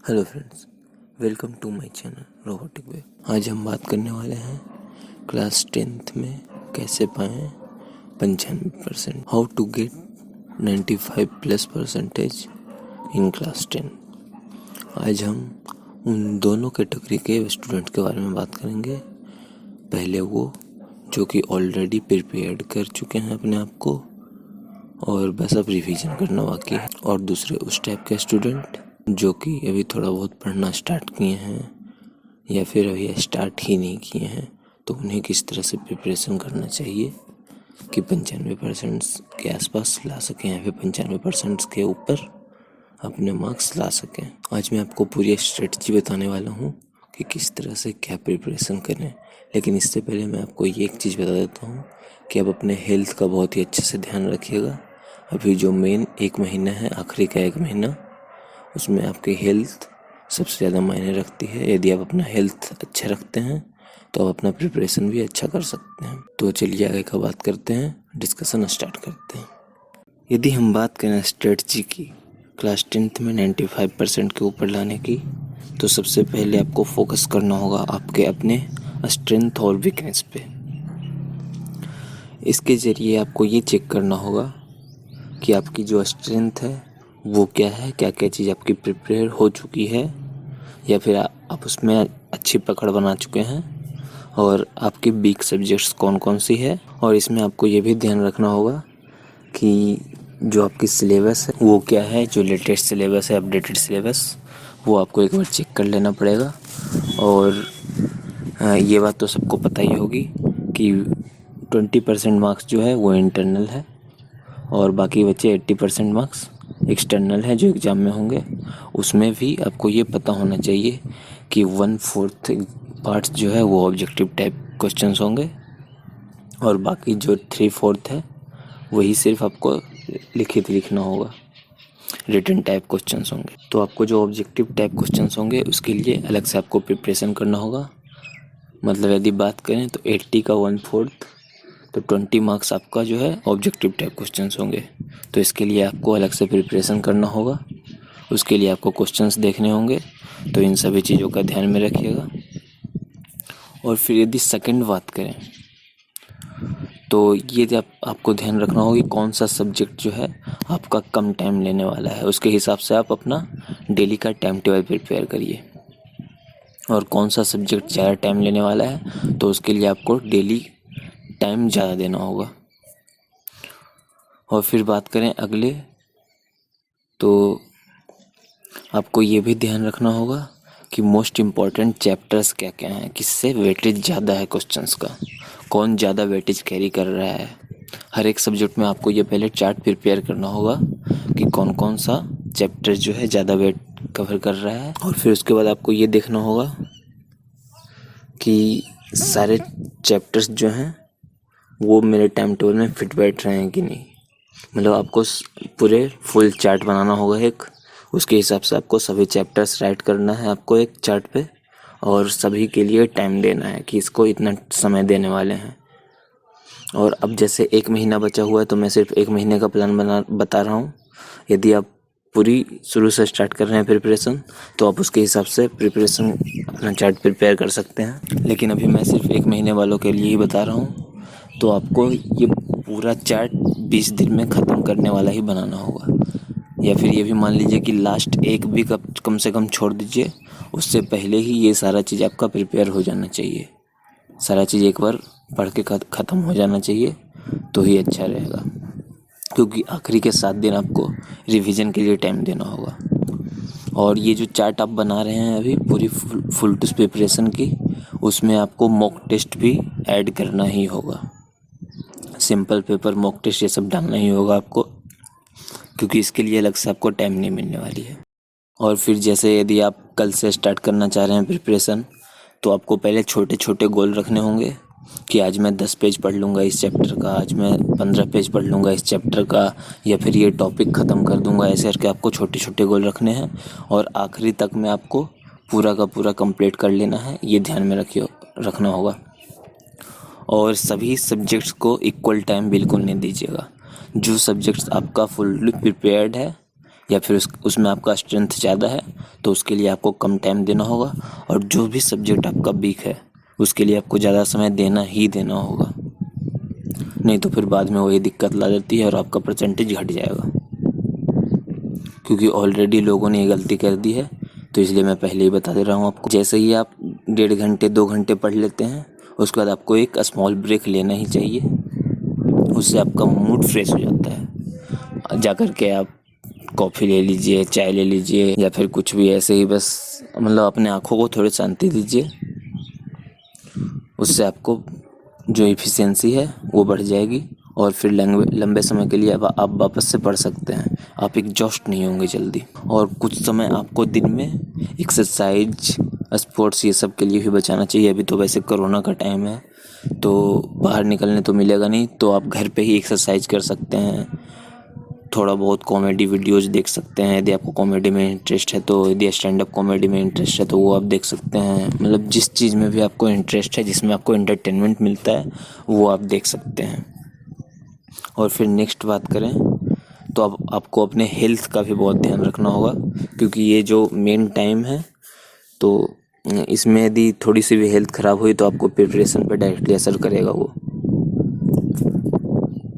Hello friends, welcome to my channel robotic way. आज हम बात करने वाले हैं क्लास 10th में कैसे पाएँ 95%, how to get 95+% in class 10। आज हम उन दोनों कैटेगरी के स्टूडेंट के बारे में बात करेंगे। पहले वो जो कि ऑलरेडी प्रिपेयर्ड कर चुके हैं अपने आप को और बस अब रिवीजन करना बाकी है, और दूसरे उस टाइप के स्टूडेंट जो कि अभी थोड़ा बहुत पढ़ना स्टार्ट किए हैं या फिर अभी स्टार्ट ही नहीं किए हैं, तो उन्हें किस तरह से प्रिपरेशन करना चाहिए कि 95% के आसपास ला सकें या फिर 95% के ऊपर अपने मार्क्स ला सकें। आज मैं आपको पूरी स्ट्रेटजी बताने वाला हूँ कि किस तरह से क्या प्रिपरेशन करें। लेकिन इससे पहले मैं आपको ये एक चीज़ बता देता हूँ कि आप अपने हेल्थ का बहुत ही अच्छे से ध्यान रखिएगा। अभी जो मेन 1 महीना है, आखिरी का 1 महीना, उसमें आपकी हेल्थ सबसे ज़्यादा मायने रखती है। यदि आप अपना हेल्थ अच्छा रखते हैं तो आप अपना प्रिपरेशन भी अच्छा कर सकते हैं। तो चलिए आगे का बात करते हैं, डिस्कशन स्टार्ट करते हैं। यदि हम बात करें स्ट्रेटजी की क्लास 10th में 95% के ऊपर लाने की, तो सबसे पहले आपको फोकस करना होगा आपके अपने स्ट्रेंथ और वीकनेस पे। इसके ज़रिए आपको ये चेक करना होगा कि आपकी जो स्ट्रेंथ है वो क्या है, क्या क्या चीज़ आपकी प्रिपेयर हो चुकी है या फिर आप उसमें अच्छी पकड़ बना चुके हैं, और आपकी वीक सब्जेक्ट्स कौन कौन सी है। और इसमें आपको ये भी ध्यान रखना होगा कि जो आपकी सिलेबस है वो क्या है, जो लेटेस्ट सिलेबस है, अपडेटेड सिलेबस, वो आपको एक बार चेक कर लेना पड़ेगा। और ये बात तो सबको पता ही होगी कि 20% मार्क्स जो है वो इंटरनल है और बाकी बचे 80% मार्क्स एक्सटर्नल है जो एग्ज़ाम में होंगे। उसमें भी आपको ये पता होना चाहिए कि 1/4 पार्ट्स जो है वो ऑब्जेक्टिव टाइप क्वेश्चंस होंगे और बाकी जो 3/4 है वही सिर्फ आपको लिखित लिखना होगा, रिटन टाइप क्वेश्चंस होंगे। तो आपको जो ऑब्जेक्टिव टाइप क्वेश्चंस होंगे उसके लिए अलग से आपको प्रिपरेशन करना होगा। मतलब यदि बात करें तो 80 का 1/4, तो 20 मार्क्स आपका जो है ऑब्जेक्टिव टाइप क्वेश्चंस होंगे। तो इसके लिए आपको अलग से प्रिपरेशन करना होगा, उसके लिए आपको क्वेश्चंस देखने होंगे। तो इन सभी चीज़ों का ध्यान में रखिएगा। और फिर यदि सेकंड बात करें तो ये जब आपको ध्यान रखना होगा कि कौन सा सब्जेक्ट जो है आपका कम टाइम लेने वाला है, उसके हिसाब से आप अपना डेली का टाइम टेबल प्रिपेयर करिए। और कौन सा सब्जेक्ट ज़्यादा टाइम लेने वाला है तो उसके लिए आपको डेली टाइम ज़्यादा देना होगा। और फिर बात करें अगले, तो आपको ये भी ध्यान रखना होगा कि मोस्ट इम्पॉर्टेंट चैप्टर्स क्या क्या हैं, किससे वेटेज ज़्यादा है क्वेश्चंस का, कौन ज़्यादा वेटेज कैरी कर रहा है। हर एक सब्जेक्ट में आपको ये पहले चार्ट प्रिपेयर करना होगा कि कौन कौन सा चैप्टर जो है ज़्यादा वेट कवर कर रहा है। और फिर उसके बाद आपको ये देखना होगा कि सारे चैप्टर्स जो हैं वो मेरे टाइम टेबल में फिट बैठ रहे हैं कि नहीं। मतलब आपको पूरे फुल चार्ट बनाना होगा एक, उसके हिसाब से आपको सभी चैप्टर्स राइट करना है आपको एक चार्ट पे, और सभी के लिए टाइम देना है कि इसको इतना समय देने वाले हैं। और अब जैसे 1 महीना बचा हुआ है तो मैं सिर्फ 1 महीने का प्लान बता रहा हूँ। यदि आप पूरी शुरू से स्टार्ट कर रहे हैं प्रिपरेशन तो आप उसके हिसाब से प्रिपरेशन अपना चार्ट प्रिपेयर कर सकते हैं, लेकिन अभी मैं सिर्फ 1 महीने वालों के लिए ही बता रहा हूँ। तो आपको ये पूरा चार्ट 20 दिन में ख़त्म करने वाला ही बनाना होगा, या फिर ये भी मान लीजिए कि लास्ट 1 वीक आप कम से कम छोड़ दीजिए, उससे पहले ही ये सारा चीज़ आपका प्रिपेयर हो जाना चाहिए। सारा चीज़ एक बार पढ़ के ख़त्म हो जाना चाहिए तो ही अच्छा रहेगा, क्योंकि आखिरी के 7 दिन आपको रिवीजन के लिए टाइम देना होगा। और ये जो चार्ट आप बना रहे हैं अभी पूरी फुल टू प्रिपरेशन की, उसमें आपको मॉक टेस्ट भी ऐड करना ही होगा। सिंपल पेपर, मॉक टेस्ट, ये सब डालना ही होगा आपको, क्योंकि इसके लिए अलग से आपको टाइम नहीं मिलने वाली है। और फिर जैसे यदि आप कल से स्टार्ट करना चाह रहे हैं प्रिपरेशन, तो आपको पहले छोटे छोटे गोल रखने होंगे कि आज मैं 10 पेज पढ़ लूँगा इस चैप्टर का, आज मैं 15 पेज पढ़ लूँगा इस चैप्टर का, या फिर ये टॉपिक ख़त्म कर दूँगा। ऐसे करके आपको छोटे छोटे गोल रखने हैं और आखिरी तक में आपको पूरा का पूरा कंप्लीट कर लेना है, ये ध्यान में रखना होगा। और सभी सब्जेक्ट्स को इक्वल टाइम बिल्कुल नहीं दीजिएगा। जो सब्जेक्ट्स आपका फुल्ली प्रिपेयर्ड है या फिर उसमें आपका स्ट्रेंथ ज़्यादा है तो उसके लिए आपको कम टाइम देना होगा, और जो भी सब्जेक्ट आपका वीक है उसके लिए आपको ज़्यादा समय देना ही देना होगा, नहीं तो फिर बाद में वही दिक्कत ला देती है और आपका परसेंटेज घट जाएगा। क्योंकि ऑलरेडी लोगों ने ये गलती कर दी है, तो इसलिए मैं पहले ही बता दे रहा हूँ आपको। जैसे ही आप 1.5 घंटे 2 घंटे पढ़ लेते हैं, उसके बाद आपको एक स्मॉल ब्रेक लेना ही चाहिए। उससे आपका मूड फ्रेश हो जाता है। जा कर के आप कॉफ़ी ले लीजिए, चाय ले लीजिए, या फिर कुछ भी ऐसे ही बस मतलब अपने आँखों को थोड़ी शांति दीजिए। उससे आपको जो एफिशिएंसी है वो बढ़ जाएगी, और फिर लंबे समय के लिए आप वापस से पढ़ सकते हैं। आप एग्जॉस्ट नहीं होंगे जल्दी। और कुछ समय आपको दिन में एक्सरसाइज, स्पोर्ट्स ये सब के लिए भी बचाना चाहिए। अभी तो वैसे कोरोना का टाइम है तो बाहर निकलने तो मिलेगा नहीं, तो आप घर पे ही एक्सरसाइज कर सकते हैं। थोड़ा बहुत कॉमेडी वीडियोज़ देख सकते हैं यदि आपको कॉमेडी में इंटरेस्ट है तो। यदि स्टैंड अप कॉमेडी में इंटरेस्ट है तो वो आप देख सकते हैं। मतलब जिस चीज़ में भी आपको इंटरेस्ट है, जिसमें आपको एंटरटेनमेंट मिलता है, वो आप देख सकते हैं। और फिर नेक्स्ट बात करें तो अब आपको अपने हेल्थ का भी बहुत ध्यान रखना होगा, क्योंकि ये जो मेन टाइम है तो इसमें यदि थोड़ी सी भी हेल्थ ख़राब हुई तो आपको प्रिपरेशन पे डायरेक्टली असर करेगा वो।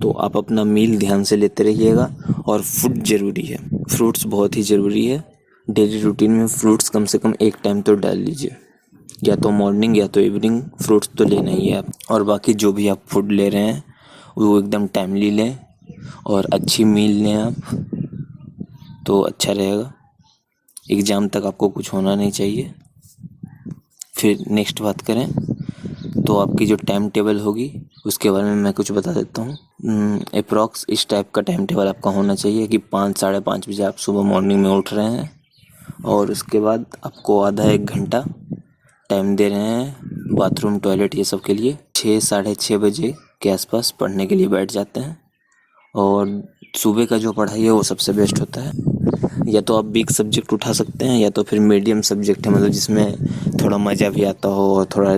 तो आप अपना मील ध्यान से लेते रहिएगा, और फूड ज़रूरी है, फ्रूट्स बहुत ही ज़रूरी है। डेली रूटीन में फ्रूट्स कम से कम एक टाइम तो डाल लीजिए, या तो मॉर्निंग या तो इवनिंग फ्रूट्स तो लेना ही है आप। और बाकी जो भी आप फूड ले रहे हैं वो एकदम टाइमली लें और अच्छी मील लें आप, तो अच्छा रहेगा। एग्ज़ाम तक आपको कुछ होना नहीं चाहिए। फिर नेक्स्ट बात करें तो आपकी जो टाइम टेबल होगी उसके बारे में मैं कुछ बता देता हूँ। अप्रॉक्स इस टाइप का टाइम टेबल आपका होना चाहिए कि 5 साढ़े 5 बजे आप सुबह मॉर्निंग में उठ रहे हैं, और उसके बाद आपको आधा 1 घंटा टाइम दे रहे हैं बाथरूम, टॉयलेट ये सब के लिए। 6 साढ़े 6 बजे के आसपास पढ़ने के लिए बैठ जाते हैं। और सुबह का जो पढ़ाई है वो सबसे बेस्ट होता है। या तो आप वीक सब्जेक्ट उठा सकते हैं, या तो फिर मीडियम सब्जेक्ट है, मतलब जिसमें थोड़ा मज़ा भी आता हो और थोड़ा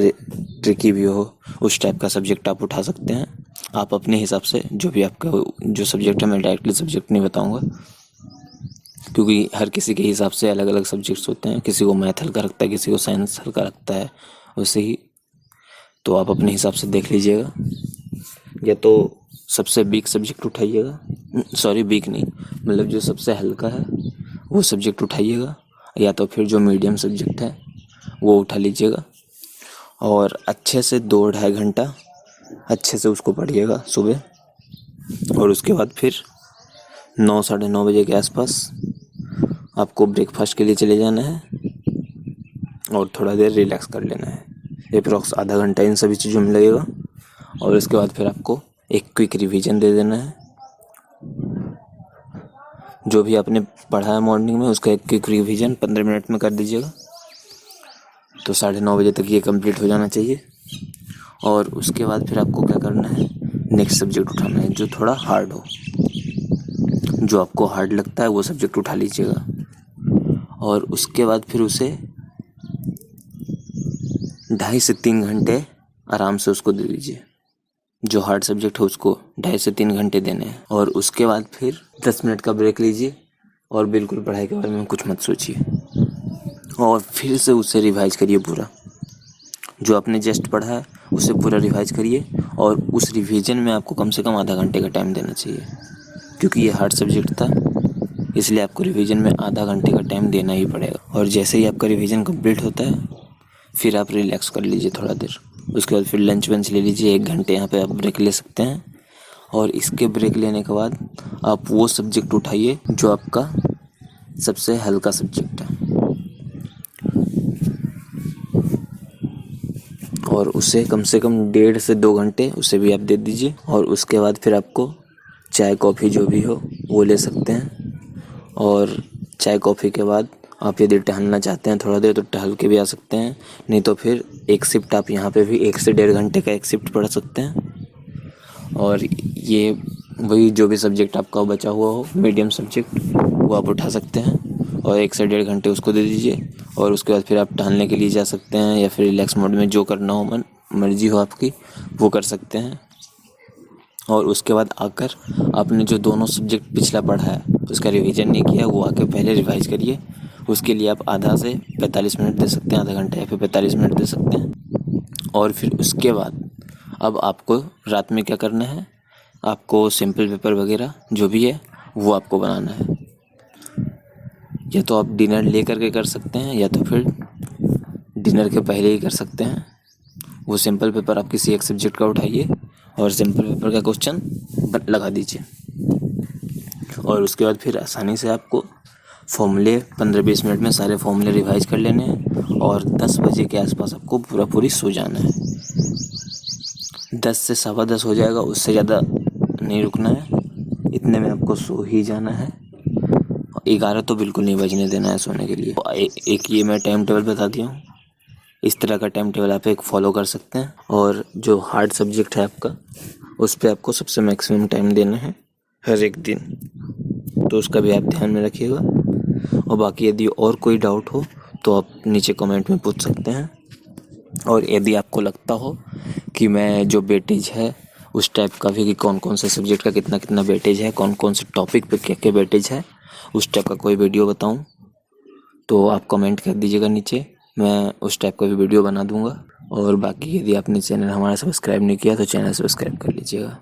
ट्रिकी भी हो, उस टाइप का सब्जेक्ट आप उठा सकते हैं। आप अपने हिसाब से जो भी आपका जो सब्जेक्ट है, मैं डायरेक्टली सब्जेक्ट नहीं बताऊंगा क्योंकि हर किसी के हिसाब से अलग अलग सब्जेक्ट्स होते हैं। किसी को मैथ हल्का लगता है, किसी को साइंस हल्का लगता है, वैसे ही तो आप अपने हिसाब से देख लीजिएगा। या तो सबसे वीक सब्जेक्ट उठाइएगा, सॉरी वीक नहीं, मतलब जो सबसे हल्का है वो सब्जेक्ट उठाइएगा, या तो फिर जो मीडियम सब्जेक्ट है वो उठा लीजिएगा। और अच्छे से 2-2.5 घंटा अच्छे से उसको पढ़िएगा सुबह, और उसके बाद फिर 9 साढ़े 9 बजे के आसपास आपको ब्रेकफास्ट के लिए चले जाना है और थोड़ा देर रिलैक्स कर लेना है। अप्रॉक्स आधा घंटा इन सभी चीज़ों में लगेगा, और उसके बाद फिर आपको एक क्विक रिवीजन दे देना है। जो भी आपने पढ़ा है मॉर्निंग में उसका एक क्विक रिवीजन 15 मिनट में कर दीजिएगा, तो 9:30 बजे तक ये कंप्लीट हो जाना चाहिए। और उसके बाद फिर आपको क्या करना है, नेक्स्ट सब्जेक्ट उठाना है जो थोड़ा हार्ड हो। जो आपको हार्ड लगता है वो सब्जेक्ट उठा लीजिएगा, और उसके बाद फिर उसे 2.5 से 3 घंटे आराम से उसको दे दीजिए। जो हार्ड सब्जेक्ट है उसको 2.5 से 3 घंटे देने हैं, और उसके बाद फिर 10 मिनट का ब्रेक लीजिए, और बिल्कुल पढ़ाई के बारे में कुछ मत सोचिए, और फिर से उसे रिवाइज करिए पूरा। जो आपने जस्ट पढ़ा है उसे पूरा रिवाइज करिए, और उस रिवीजन में आपको कम से कम आधा घंटे का टाइम देना चाहिए, क्योंकि ये हार्ड सब्जेक्ट था इसलिए आपको रिवीजन में आधा घंटे का टाइम देना ही पड़ेगा। और जैसे ही आपका रिवीजन कंप्लीट होता है फिर आप रिलैक्स कर लीजिए थोड़ा देर। उसके बाद फिर लंच वंच ले लीजिए, 1 घंटे यहाँ पे आप ब्रेक ले सकते हैं। और इसके ब्रेक लेने के बाद आप वो सब्जेक्ट उठाइए जो आपका सबसे हल्का सब्जेक्ट है, और उसे कम से कम 1.5 से 2 घंटे उसे भी आप दे दीजिए। और उसके बाद फिर आपको चाय कॉफ़ी जो भी हो वो ले सकते हैं। और चाय कॉफ़ी के बाद आप यदि टहलना चाहते हैं थोड़ा देर तो टहल के भी आ सकते हैं, नहीं तो फिर एक शिफ्ट आप यहाँ पे भी 1 से 1.5 घंटे का एक शिफ्ट पढ़ सकते हैं। और ये वही जो भी सब्जेक्ट आपका बचा हुआ हो मीडियम सब्जेक्ट वो आप उठा सकते हैं, और 1 से 1.5 घंटे उसको दे दीजिए। और उसके बाद फिर आप टहलने के लिए जा सकते हैं, या फिर रिलैक्स मोड में जो करना हो मर्जी हो आपकी वो कर सकते हैं। और उसके बाद आकर आपने जो दोनों सब्जेक्ट पिछला पढ़ा है उसका रिवीजन नहीं किया वो आके पहले रिवाइज करिए। उसके लिए आप आधा से 45 मिनट दे सकते हैं, आधा घंटा या फिर 45 मिनट दे सकते हैं। और फिर उसके बाद अब आपको रात में क्या करना है, आपको सिंपल पेपर वगैरह जो भी है वो आपको बनाना है। या तो आप डिनर ले करके कर सकते हैं या तो फिर डिनर के पहले ही कर सकते हैं। वो सिंपल पेपर आप किसी एक सब्जेक्ट का उठाइए और सिंपल पेपर का क्वेश्चन लगा दीजिए। और उसके बाद फिर आसानी से आपको फॉर्मूले 15-20 मिनट में सारे फॉर्मूले रिवाइज कर लेने हैं और 10 बजे के आसपास आपको पूरी सो जाना है। 10 से 10:15 हो जाएगा, उससे ज़्यादा नहीं रुकना है, इतने में आपको सो ही जाना है। 11 तो बिल्कुल नहीं बजने देना है सोने के लिए। एक ये मैं टाइम टेबल बता दिया हूँ, इस तरह का टाइम टेबल आप एक फॉलो कर सकते हैं। और जो हार्ड सब्जेक्ट है आपका, उस पर आपको सबसे मैक्सिमम टाइम देना है हर एक दिन, तो उसका भी आप ध्यान में रखिएगा। और बाकी यदि और कोई डाउट हो तो आप नीचे कमेंट में पूछ सकते हैं। और यदि आपको लगता हो कि मैं जो वेटेज है उस टाइप का भी, कि कौन कौन से सब्जेक्ट का कितना कितना वेटेज है, कौन कौन से टॉपिक पे क्या क्या वेटेज है, उस टाइप का कोई वीडियो बताऊं तो आप कमेंट कर दीजिएगा नीचे, मैं उस टाइप का भी वीडियो बना दूंगा। और बाकी यदि आपने चैनल हमारा सब्सक्राइब नहीं किया तो चैनल सब्सक्राइब कर लीजिएगा।